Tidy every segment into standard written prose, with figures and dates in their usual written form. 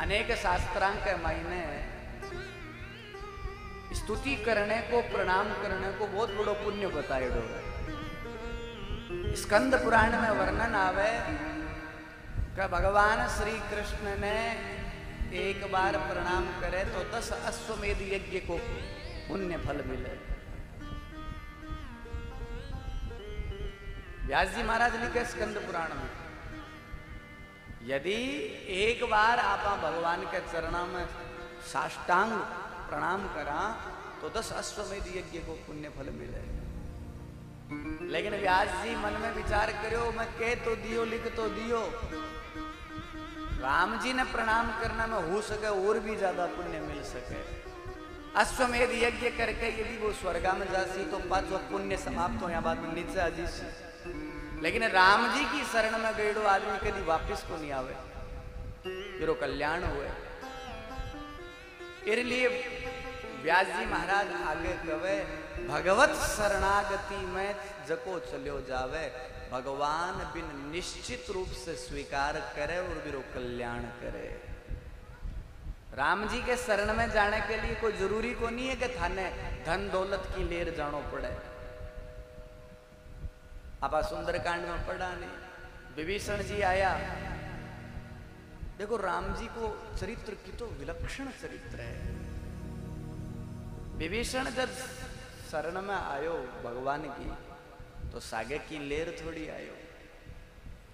अनेक शास्त्रांग के महीने स्तुति करने को, प्रणाम करने को बहुत बड़ो पुण्य बताएड़ो है। स्कंद पुराण में वर्णन आवे कि भगवान श्री कृष्ण ने एक बार प्रणाम करे तो 10 अश्वमेध यज्ञ को पुण्य फल मिले। व्यास जी महाराज लिखे स्कंद पुराण में, यदि एक बार आप भगवान के चरणों में साष्टांग प्रणाम करा तो 10 अश्वमेध यज्ञ को पुण्य फल मिले। लेकिन व्यास जी मन में विचार करो, मैं कह तो दियो, लिख तो दियो, राम जी ने प्रणाम करना में हो सके और भी ज्यादा पुण्य मिल सके। अश्वमेध यज्ञ करके यदि वो स्वर्गा में जासी तो पांचवा पुण्य समाप्त हो, यहाँ बाद में नीचे आ जासी। लेकिन राम जी की शरण में गईड़ो आदमी कभी वापिस को नहीं आवे, फिर कल्याण हुए। इसलिए व्यास जी महाराज आगे कहे, भगवत शरणागति में जको चलो जावे, भगवान बिन निश्चित रूप से स्वीकार करे और बिरो कल्याण करे। राम जी के शरण में जाने के लिए कोई जरूरी को नहीं है कि थाने धन दौलत की लेर जानो पड़े। आप सुंदरकांड में पढ़ा नहीं, विभीषण जी आया, देखो राम जी को चरित्र की तो विलक्षण चरित्र है। विभीषण जब शरण में आयो भगवान की तो सागे की लेर थोड़ी आयो।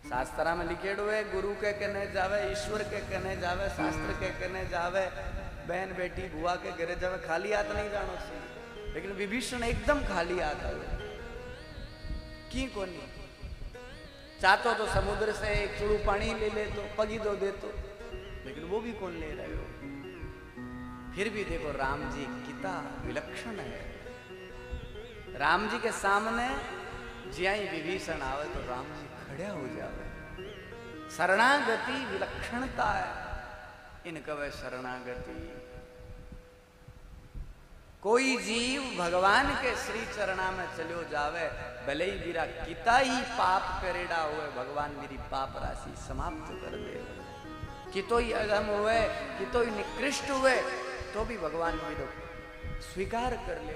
शास्त्रा में लिखेड़ो है, गुरु के कहने जावे, ईश्वर के कहने जावे, शास्त्र के कहने जावे, बहन बेटी बुआ के घरे जावे, खाली हाथ नहीं जानो सी। लेकिन विभीषण एकदम खाली हाथ आयो की कोनी। चाहतो तो समुद्र से एक चुड़ू पानी ले ले तो, पगी दो दे तो, लेकिन वो भी कौन ले रहे हो। फिर भी देखो राम जी कितना विलक्षण है। राम जी के सामने जिया विभीषण आवे तो राम जी खड़े हो जावे। शरणागति विलक्षणता है, इन कवे शरणागति। कोई जीव भगवान के श्री चरणा में चलो जावे, भले ही मेरा किता ही पाप करेड़ा हुए, भगवान मेरी पाप राशि समाप्त कर दे। कितो ही अगम हुए, कितो ही निकृष्ट हुए, तो भी भगवान मेरे स्वीकार कर ले।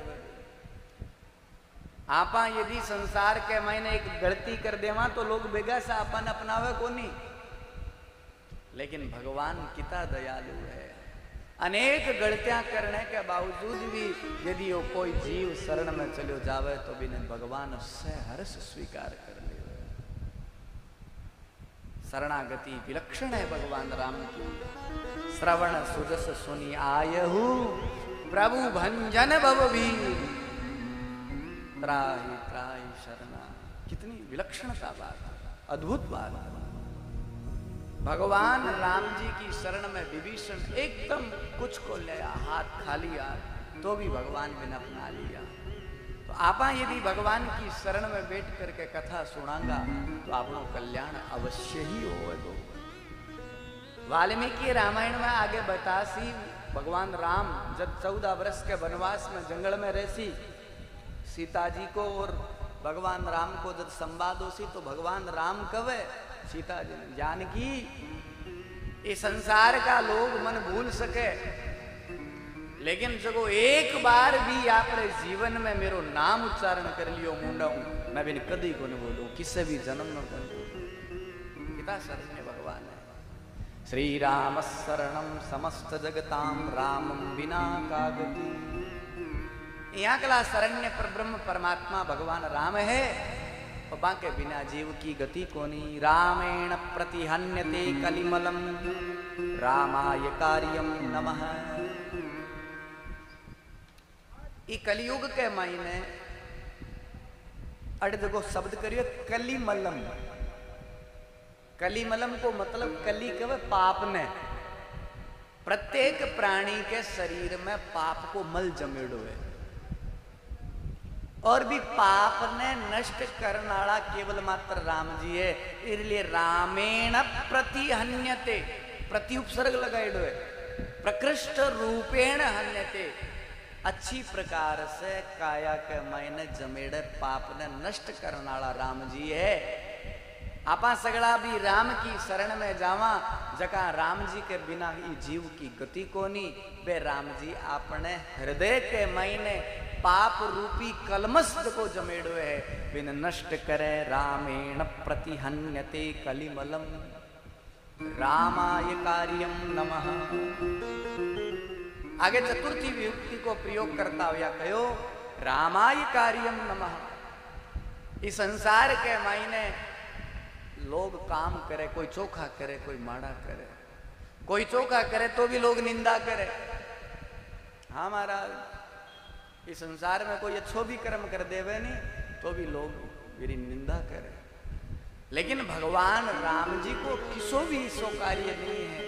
आपा यदि संसार के मैंने एक गलती कर देवा तो लोग बेगा से अपन अपनावे को नहीं, लेकिन भगवान कितना दयालु है। अनेक गलतियां करने के बावजूद भी यदि वो कोई जीव शरण में चलो जावे तो भी भगवान सहर्ष स्वीकार कर ले। शरणागति विलक्षण है भगवान राम की। श्रवण सुजस सुनी आयहु, प्रभु भंजन भवभीर, त्राहि त्राहि शरणा। कितनी विलक्षणता बात, अद्भुत बात। भगवान राम जी की शरण में विभीषण एकदम कुछ को लिया, हाथ खाली हाथ, तो भी भगवान ने अपना लिया। तो आपा यदि भगवान की शरण में बैठ करके कथा सुनांगा तो आपनो कल्याण अवश्य ही होगा। वाल्मीकि रामायण में आगे बतासी, भगवान राम जब 14 वर्ष के वनवास में जंगल में रहसी, सीता जी को और भगवान राम को जब संवाद होसी तो भगवान राम कवे सीता जी ने, जानकी इस संसार का लोग मन भूल सके, लेकिन जब एक बार भी आपने जीवन में मेरो नाम उच्चारण कर लियो मुंडा, मैं भी कदी को नहीं बोलूं, किसी भी जन्म में बोलूं। कितना शरण्य भगवान है। श्री राम शरणम समस्त जगताम, रामम बिना का गति। यहाँ कला शरण्य पर ब्रह्म परमात्मा भगवान राम है, और बाके बिना जीव की गति कोनी। रामेण प्रतिहन्यते कलिमलम, रामाय कार्यम नमः। ये कलियुग के मायने अड़ देखो शब्द करियो कलिमलम। कलिमलम को मतलब कली कवे पाप ने। प्रत्येक प्राणी के शरीर में पाप को मल जमेड़ो है, और भी पाप ने नष्ट करने वाला केवल मात्र राम जी है। इसलिए रामेण प्रतिहन्यते, प्रति उपसर्ग लगाइडो है, प्रकृष्ट रूपेण हन्यते। अच्छी प्रकार से काया के मैंने जमेड़े पाप ने नष्ट करने वाला राम जी है। आपा सगड़ा भी राम की शरण में जावा, जका राम जी के बिना ई जीव की गति कोनी। बे राम जी आपने हृदय के महीने पाप रूपी कलमश को जमेड़ो है, बिन नष्ट करे रामेण प्रतिहन्यते कलिमलम। रामाय कार्यम नमः। आगे चतुर्थी विभक्ति को प्रयोग करता हुआ कहो रामाय कार्यम नमः। इस संसार के मायने लोग काम करे, कोई चोखा करे, कोई माड़ा करे। कोई चोखा करे तो भी लोग निंदा करे। हाँ महाराज, इस संसार में कोई अच्छो भी कर्म कर देवे नहीं तो भी लोग मेरी निंदा करे। लेकिन भगवान राम जी को किसो भी सो कार्य नहीं है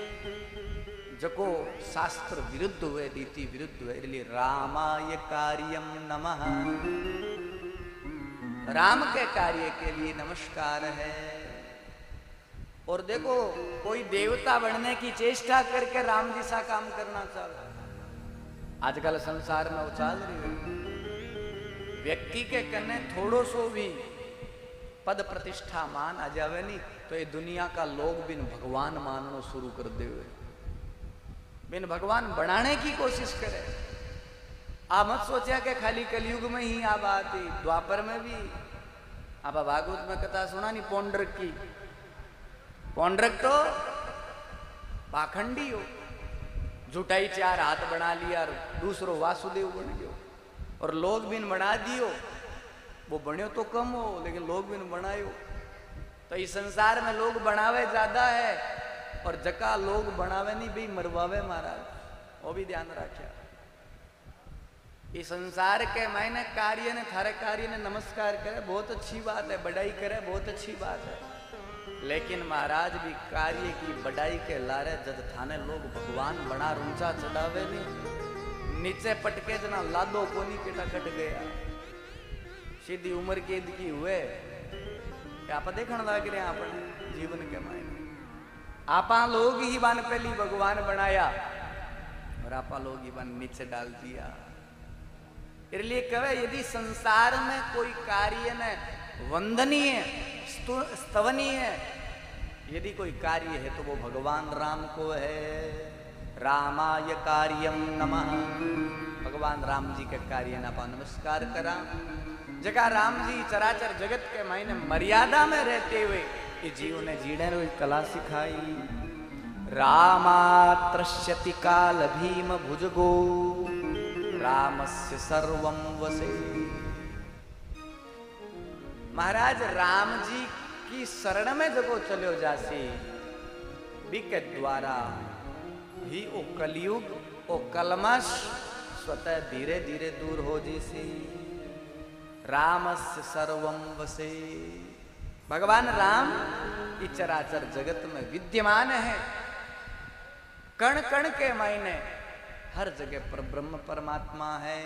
जको शास्त्र विरुद्ध हुए, रीति विरुद्ध हुए। इसलिए रामाय कार्यम नमः। राम के कार्य के लिए नमस्कार है। और देखो, कोई देवता बनने की चेष्टा करके राम जी सा काम करना चाहता। आजकल संसार में उछाल रही है, व्यक्ति के कन्ने थोड़ो सो भी पद प्रतिष्ठा मान आ जावे नहीं तो ये दुनिया का लोग बिन भगवान मानना शुरू कर देवे, बिन भगवान बनाने की कोशिश करे। आप मत सोचा कि खाली कलयुग में ही आ बात ही, द्वापर में भी। आप भागवत में कथा सुना नहीं पौंड्रक की। पौंड्रक तो पाखंडी हो, जुटाई 4 हाथ बना लिया और दूसरो वासुदेव बन गयो। और लोग बिन बना दियो, वो बन्यो तो कम हो लेकिन लोग बिन बनायो। तो इस संसार में लोग बनावे ज्यादा है और जका लोग बनावे नहीं भी मरवावे महाराज, वो भी ध्यान रखा। इस संसार के मायने कार्य ने, थारे कार्य ने नमस्कार करे बहुत अच्छी बात है, बढ़ाई करे बहुत अच्छी बात है। लेकिन महाराज भी कार्य की बढ़ाई के लारे जब थाने लोग भगवान बना ऊंचा चढ़ावे नहीं, नीचे पटके जना लादो कोनी केटा कट गया। सीधी उम्र कैद की हुए आप देखने लग रहे हैं अपने जीवन के मायने। आपा लोग ही बन पहली भगवान बनाया और आपा लोग ही बन नीचे डाल दिया। इसलिए कहे यदि संसार में कोई कार्य न वंदनीय स्तवनीय है, यदि कोई कार्य है तो वो भगवान राम को है। रामाय कार्यम नमः। भगवान राम जी के कार्य ना पा नमस्कार करा। जगह राम जी चराचर जगत के मायने मर्यादा में रहते हुए ये जीव ने जीने रो कला सिखाई। रामात्रश्यति काल भीम भुजगो रामस्य सर्वं वसे। महाराज राम जी की शरण में जगो चलो जासी बिके द्वारा ही ओ कलयुग ओ कलमश स्वतः धीरे धीरे दूर हो जैसी। रामस्य सर्वं वसे। भगवान राम इस चराचर जगत में विद्यमान है। कण कण के मायने हर जगह पर ब्रह्म परमात्मा है।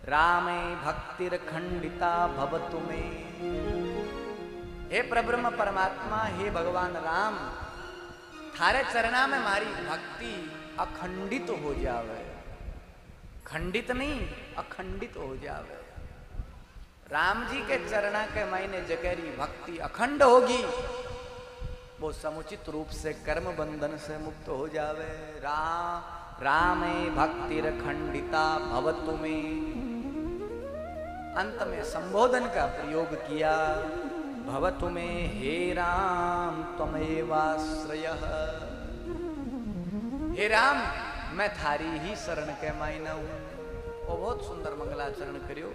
रामे भक्तिर खंडिता भवतु में। हे प्रब्रह्म परमात्मा, हे भगवान राम, थारे चरणा में मारी भक्ति अखंडित हो जावे। खंडित नहीं, अखंडित हो जावे। राम जी के चरणा के मायने जगेरी भक्ति अखंड होगी, वो समुचित रूप से कर्म बंधन से मुक्त हो जावे। रामे भक्तिर खंडिता भवतु में। अंत में संबोधन का प्रयोग किया, भवतु में हे राम त्वमेवाश्रयः। हे राम, मैं थारी ही शरण के मायना हूं। वो बहुत सुंदर मंगलाचरण करियो।